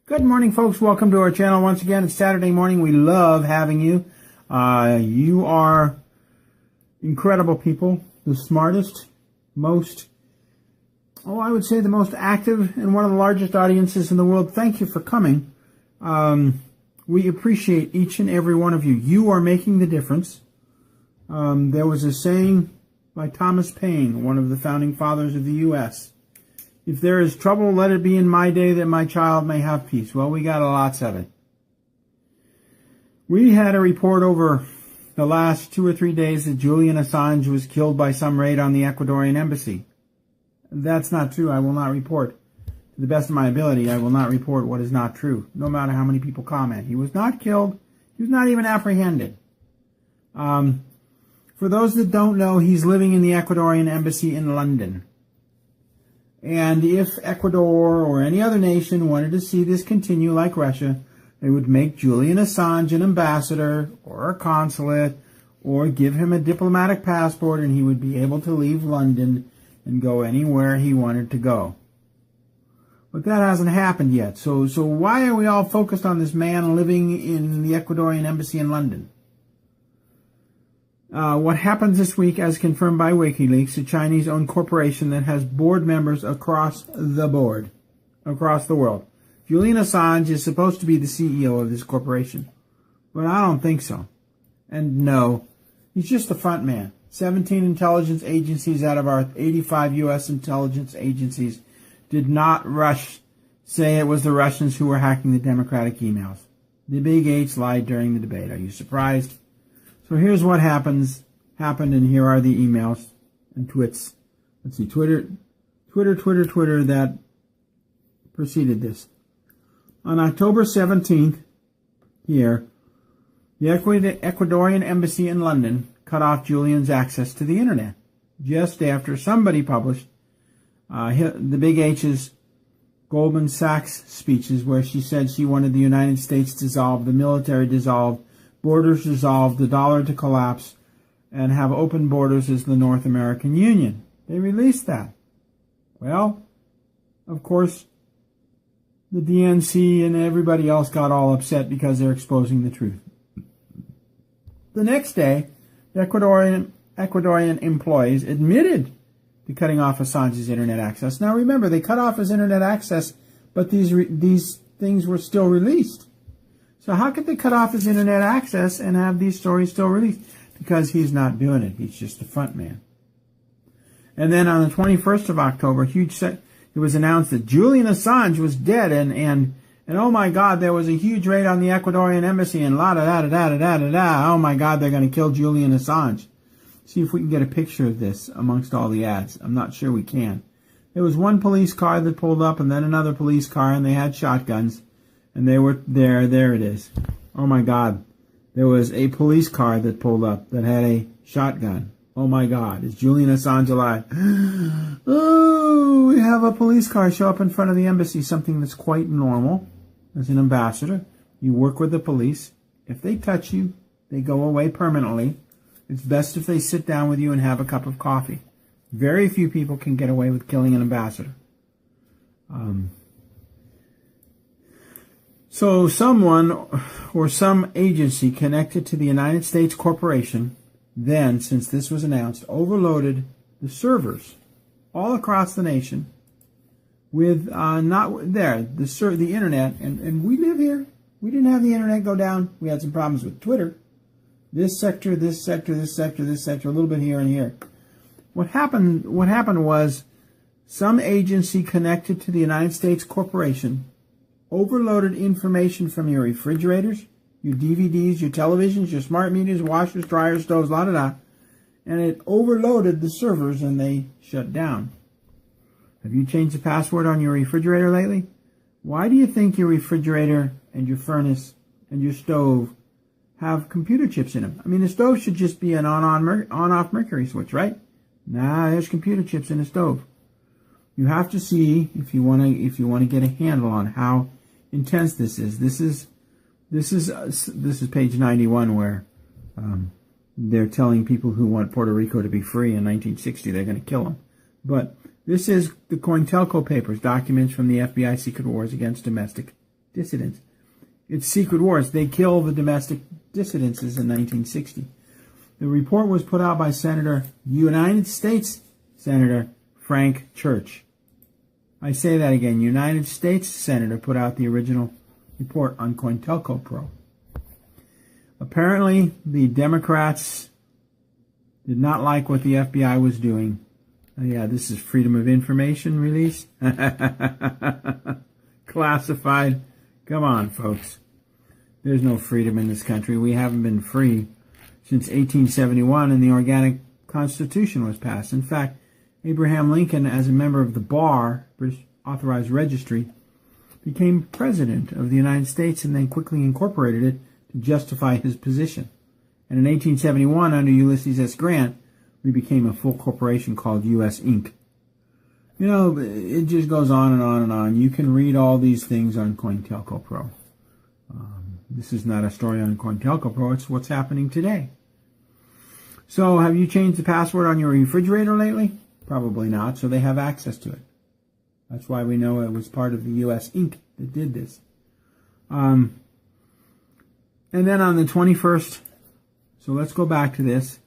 Good morning, folks. Welcome to our channel once again. It's Saturday morning. We love having you. You are incredible people. The smartest, I would say the most active and one of the largest audiences in the world. Thank you for coming. We appreciate each and every one of you. You are making the difference. There was a saying by Thomas Paine, one of the founding fathers of the U.S., "If there is trouble, let it be in my day that my child may have peace." Well, we got lots of it. We had a report over the last 2 or 3 days that Julian Assange was killed by some raid on the Ecuadorian embassy. That's not true. I will not report. To the best of my ability, I will not report what is not true, no matter how many people comment. He was not killed. He was not even apprehended. For those that don't know, he's living in the Ecuadorian embassy in London. And if Ecuador or any other nation wanted to see this continue like Russia, they would make Julian Assange an ambassador or a consulate or give him a diplomatic passport, and he would be able to leave London and go anywhere he wanted to go. But that hasn't happened yet. So why are we all focused on this man living in the Ecuadorian embassy in London? What happens this week, as confirmed by WikiLeaks, a Chinese-owned corporation that has board members across the world. Julian Assange is supposed to be the CEO of this corporation, but I don't think so. And no, he's just the front man. 17 intelligence agencies out of our 85 U.S. intelligence agencies did not say it was the Russians who were hacking the Democratic emails. The Big H lied during the debate. Are you surprised? So here's what happened, and here are the emails and twits. Let's see, Twitter that preceded this. On October 17th, here, the Ecuadorian embassy in London cut off Julian's access to the internet just after somebody published the Big H's Goldman Sachs speeches, where she said she wanted the United States dissolved, the military dissolved, borders dissolved, the dollar to collapse, and have open borders as the North American Union. They released that. Well, of course, the DNC and everybody else got all upset because they're exposing the truth. The next day, the Ecuadorian employees admitted to cutting off Assange's internet access. Now remember, they cut off his internet access, but these things were still released. So how could they cut off his internet access and have these stories still released? Because he's not doing it. He's just the front man. And then on the 21st of October, it was announced that Julian Assange was dead, and oh my God, there was a huge raid on the Ecuadorian embassy, and oh my God, they're going to kill Julian Assange. See if we can get a picture of this amongst all the ads. I'm not sure we can. There was one police car that pulled up, and then another police car, and they had shotguns. And they were there it is. Oh my God. There was a police car that pulled up that had a shotgun. Oh my God. Is Julian Assange alive? Oh, we have a police car show up in front of the embassy, something that's quite normal. As an ambassador, you work with the police. If they touch you, they go away permanently. It's best if they sit down with you and have a cup of coffee. Very few people can get away with killing an ambassador. So someone or some agency connected to the United States corporation then, since this was announced, overloaded the servers all across the nation with the internet. And we live here. We didn't have the internet go down. We had some problems with Twitter. This sector, this sector, this sector, this sector, a little bit here and here. What happened was some agency connected to the United States corporation overloaded information from your refrigerators, your DVDs, your televisions, your smart meters, washers, dryers, stoves, and it overloaded the servers and they shut down. Have you changed the password on your refrigerator lately? Why do you think your refrigerator and your furnace and your stove have computer chips in them? I mean, the stove should just be an on-off mercury switch, right? Nah, there's computer chips in the stove. You have to see if you want to get a handle on how intense this is. This is page 91, where they're telling people who want Puerto Rico to be free in 1960 they're going to kill them. But this is the COINTELPRO papers, documents from the FBI secret wars against domestic dissidents. It's secret wars. They kill the domestic dissidents in 1960. The report was put out by United States Senator Frank Church. I say that again. United States Senator put out the original report on COINTELPRO. Apparently, the Democrats did not like what the FBI was doing. Oh, yeah, this is Freedom of Information release. Classified. Come on, folks. There's no freedom in this country. We haven't been free since 1871, and the Organic Constitution was passed. In fact, Abraham Lincoln, as a member of the BAR, British Authorized Registry, became President of the United States and then quickly incorporated it to justify his position. And in 1871, under Ulysses S. Grant, we became a full corporation called U.S. Inc. You know, it just goes on and on and on. You can read all these things on COINTELPRO. This is not a story on COINTELPRO. It's what's happening today. So, have you changed the password on your refrigerator lately? Probably not, so they have access to it. That's why we know it was part of the U.S. Inc. that did this. And then on the 21st, so let's go back to this.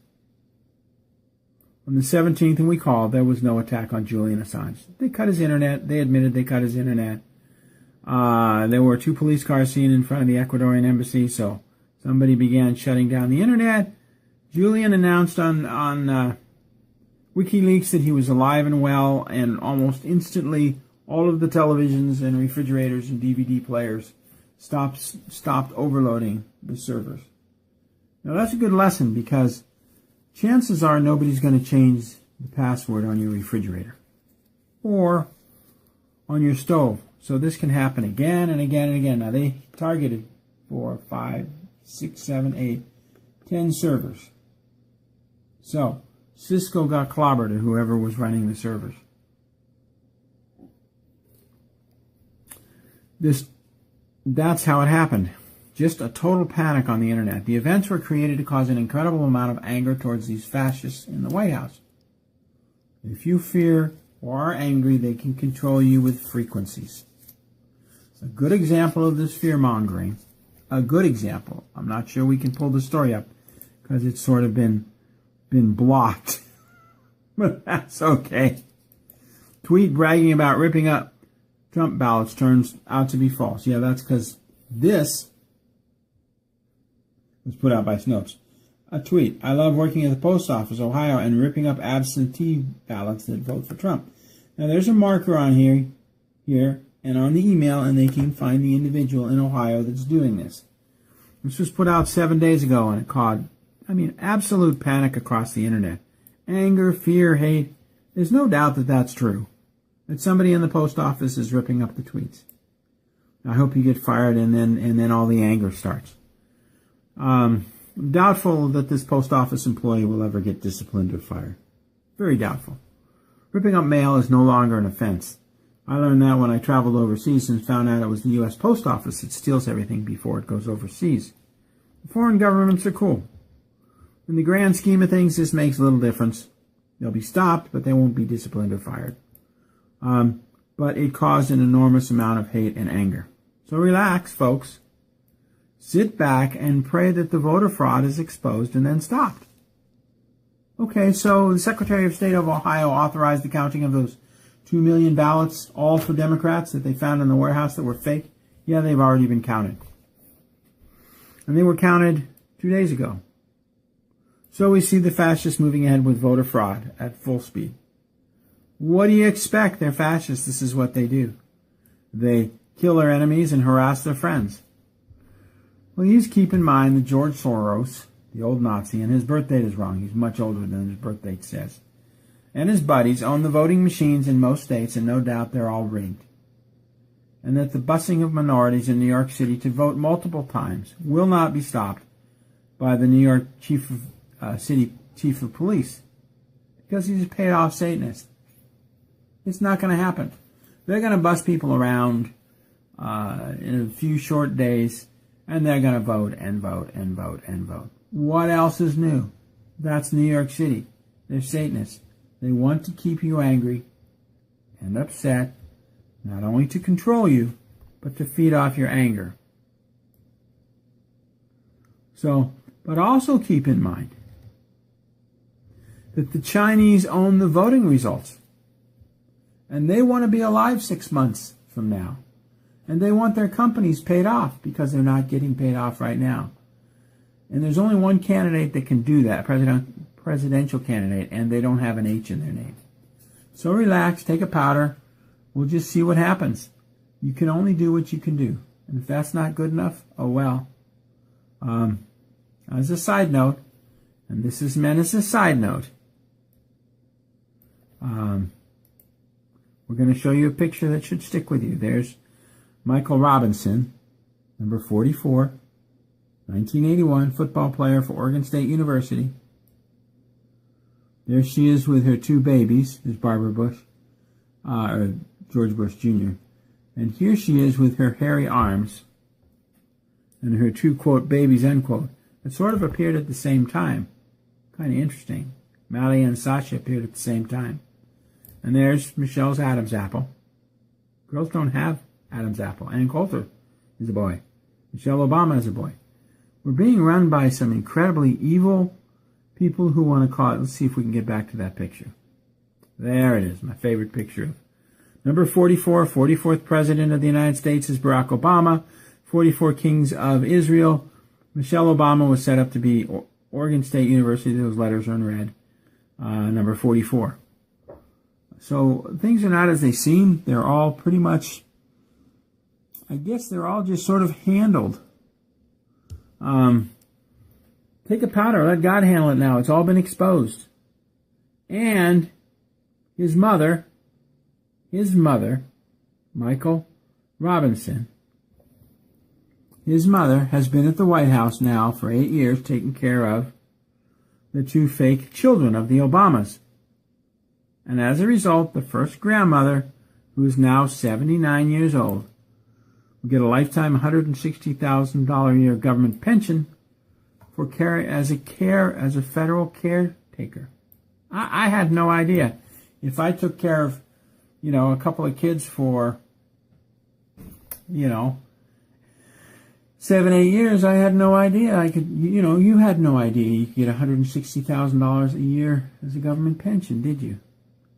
On the 17th, and we called, there was no attack on Julian Assange. They cut his internet. They admitted they cut his internet. There were 2 police cars seen in front of the Ecuadorian embassy, so somebody began shutting down the internet. Julian announced on WikiLeaks that he was alive and well, and almost instantly all of the televisions and refrigerators and DVD players stopped overloading the servers. Now that's a good lesson, because chances are nobody's going to change the password on your refrigerator or on your stove. So this can happen again and again and again. Now they targeted 4, 5, 6, 7, 8, 10 servers. So Cisco got clobbered, or whoever was running the servers. That's how it happened. Just a total panic on the internet. The events were created to cause an incredible amount of anger towards these fascists in the White House. If you fear or are angry, they can control you with frequencies. A good example of this fear-mongering, a good example. I'm not sure we can pull the story up because it's sort of been blocked. But that's okay. Tweet bragging about ripping up Trump ballots turns out to be false. Yeah, that's because this was put out by Snopes. A tweet: I love working at the post office, Ohio, and ripping up absentee ballots that vote for Trump. Now there's a marker on here, and on the email, and they can find the individual in Ohio that's doing this. This was put out 7 days ago, and it caused, absolute panic across the internet. Anger, fear, hate. There's no doubt that that's true. That somebody in the post office is ripping up the tweets. I hope you get fired, and then all the anger starts. Doubtful that this post office employee will ever get disciplined or fired. Very doubtful. Ripping up mail is no longer an offense. I learned that when I traveled overseas and found out it was the U.S. Post Office that steals everything before it goes overseas. The foreign governments are cool. In the grand scheme of things, this makes little difference. They'll be stopped, but they won't be disciplined or fired. But it caused an enormous amount of hate and anger. So relax, folks. Sit back and pray that the voter fraud is exposed and then stopped. Okay, so the Secretary of State of Ohio authorized the counting of those 2 million ballots, all for Democrats, that they found in the warehouse that were fake. Yeah, they've already been counted. And they were counted 2 days ago. So we see the fascists moving ahead with voter fraud at full speed. What do you expect? They're fascists. This is what they do. They kill their enemies and harass their friends. Well, you just keep in mind that George Soros, the old Nazi, and his birth date is wrong. He's much older than his birth date says. And his buddies own the voting machines in most states, and no doubt they're all rigged. And that the busing of minorities in New York City to vote multiple times will not be stopped by the New York City Chief of Police, because he's a paid-off Satanist. It's not going to happen. They're going to bus people around in a few short days, and they're going to vote and vote and vote and vote. What else is new? That's New York City. They're Satanists. They want to keep you angry and upset, not only to control you, but to feed off your anger. So, but also keep in mind that the Chinese own the voting results. And they want to be alive 6 months from now. And they want their companies paid off because they're not getting paid off right now. And there's only one candidate that can do that, presidential candidate, and they don't have an H in their name. So relax, take a powder. We'll just see what happens. You can only do what you can do. And if that's not good enough, oh well. As a side note, and this is meant as a side note, we're going to show you a picture that should stick with you. There's Michael Robinson, number 44, 1981, football player for Oregon State University. There she is with her two babies. There's Barbara Bush, or George Bush Jr. And here she is with her hairy arms and her two, quote, babies, end quote, that sort of appeared at the same time. Kind of interesting. Mally and Sasha appeared at the same time. And there's Michelle's Adam's apple. Girls don't have Adam's apple. Ann Coulter is a boy. Michelle Obama is a boy. We're being run by some incredibly evil people who want to call it. Let's see if we can get back to that picture. There it is, my favorite picture. Number 44, 44th President of the United States is Barack Obama. 44 Kings of Israel. Michelle Obama was set up to be Oregon State University. Those letters are in red. Number 44. So things are not as they seem. They're all pretty much, I guess they're all just sort of handled. Take a powder. Let God handle it now. It's all been exposed. And his mother, Michael Robinson, his mother has been at the White House now for 8 years taking care of the two fake children of the Obamas. And as a result, the first grandmother, who is now 79 years old, will get a lifetime $160,000 a year government pension for care as a federal caretaker. I had no idea. If I took care of, a couple of kids for, 7, 8 years, I had no idea. You had no idea you could get $160,000 a year as a government pension, did you?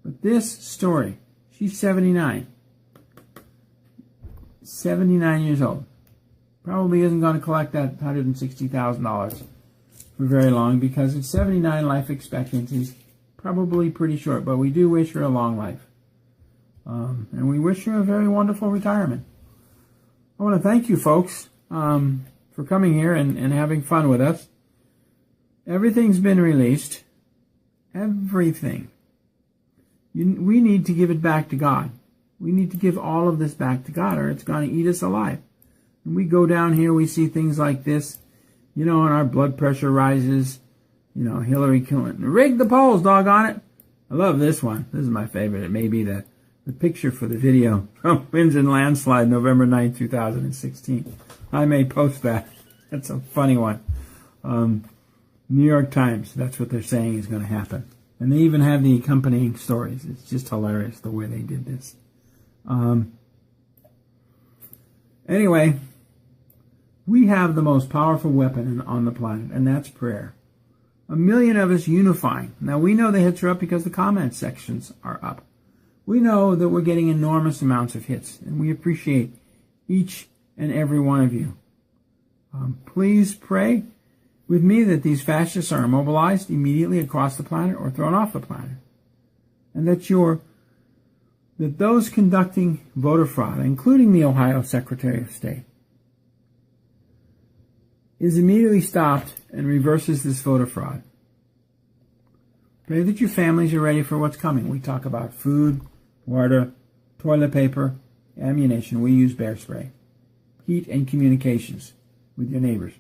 But this story, she's 79. 79 years old. Probably isn't going to collect that $160,000 for very long because at 79, life expectancy is probably pretty short. But we do wish her a long life. And we wish her a very wonderful retirement. I want to thank you, folks, for coming here and having fun with us. Everything's been released. Everything. We need to give it back to God. We need to give all of this back to God, or it's going to eat us alive. And we go down here, we see things like this, and our blood pressure rises. Hillary Clinton. Rig the polls, doggone it. I love this one. This is my favorite. It may be the picture for the video from Winds and Landslide, November 9, 2016. I may post that. That's a funny one. New York Times, that's what they're saying is going to happen. And they even have the accompanying stories. It's just hilarious the way they did this. Anyway, we have the most powerful weapon on the planet, and that's prayer. 1 million of us unifying. Now, we know the hits are up because the comment sections are up. We know that we're getting enormous amounts of hits, and we appreciate each and every one of you. Please pray with me that these fascists are immobilized immediately across the planet or thrown off the planet. And that those conducting voter fraud, including the Ohio Secretary of State, is immediately stopped and reverses this voter fraud. Pray that your families are ready for what's coming. We talk about food, water, toilet paper, ammunition. We use bear spray. Heat and communications with your neighbors.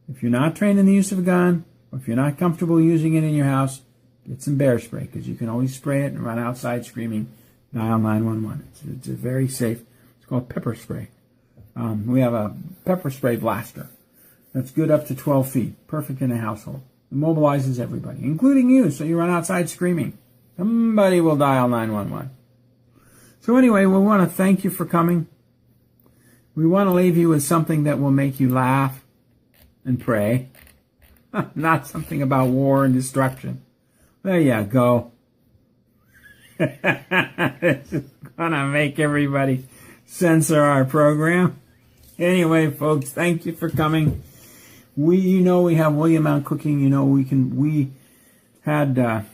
If you're not trained in the use of a gun, or if you're not comfortable using it in your house, get some bear spray, because you can always spray it and run outside screaming, dial 911. It's very safe. It's called pepper spray. We have a pepper spray blaster that's good up to 12 feet, perfect in a household. It mobilizes everybody, including you, so you run outside screaming. Somebody will dial 911. So anyway, we want to thank you for coming. We want to leave you with something that will make you laugh and pray. Not something about war and destruction. There you go. This is gonna make everybody censor our program. Anyway, folks, thank you for coming. We have William Mount Cooking. We had a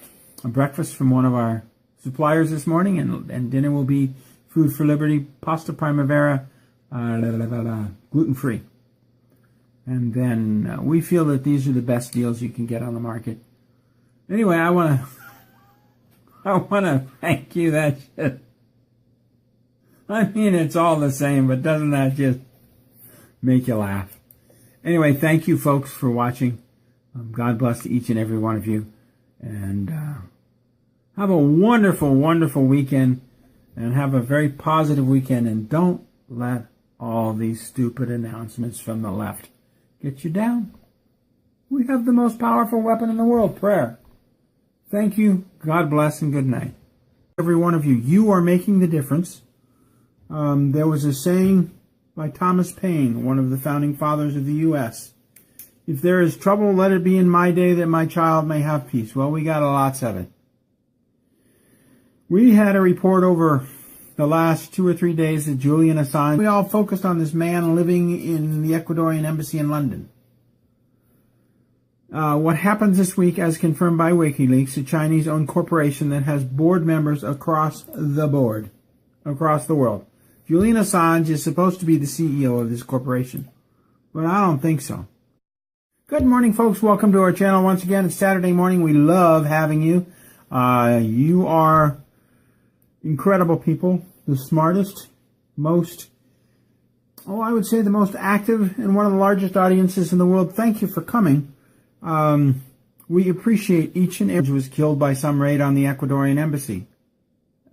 breakfast from one of our suppliers this morning, and dinner will be Food for Liberty, Pasta Primavera, gluten-free. And then we feel that these are the best deals you can get on the market. Anyway, I want to thank you. That shit. I mean, it's all the same, but doesn't that just make you laugh? Anyway, thank you, folks, for watching. God bless to each and every one of you. And have a wonderful, wonderful weekend. And have a very positive weekend. And don't let all these stupid announcements from the left get you down. We have the most powerful weapon in the world, prayer. Thank you. God bless and good night. Every one of you, you are making the difference. There was a saying by Thomas Paine, one of the founding fathers of the U.S. If there is trouble, let it be in my day that my child may have peace. Well, we got lots of it. We had a report over the last 2 or 3 days that Julian Assange, we all focused on this man living in the Ecuadorian embassy in London. What happens this week, as confirmed by WikiLeaks, a Chinese-owned corporation that has board members across the board, across the world. Julian Assange is supposed to be the CEO of this corporation, but I don't think so. Good morning, folks. Welcome to our channel once again. It's Saturday morning. We love having you. You are incredible people, the smartest, I would say the most active and one of the largest audiences in the world. Thank you for coming. We appreciate each and every was killed by some raid on the Ecuadorian embassy.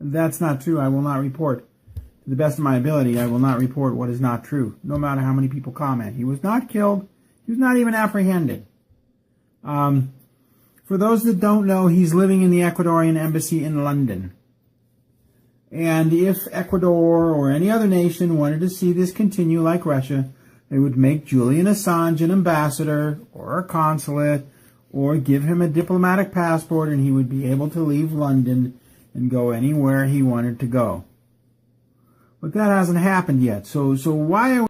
That's not true. I will not report. To the best of my ability, I will not report what is not true, no matter how many people comment. He was not killed. He was not even apprehended. For those that don't know, he's living in the Ecuadorian embassy in London. And if Ecuador or any other nation wanted to see this continue like Russia, they would make Julian Assange an ambassador or a consulate or give him a diplomatic passport, and he would be able to leave London and go anywhere he wanted to go. But that hasn't happened yet. So why are we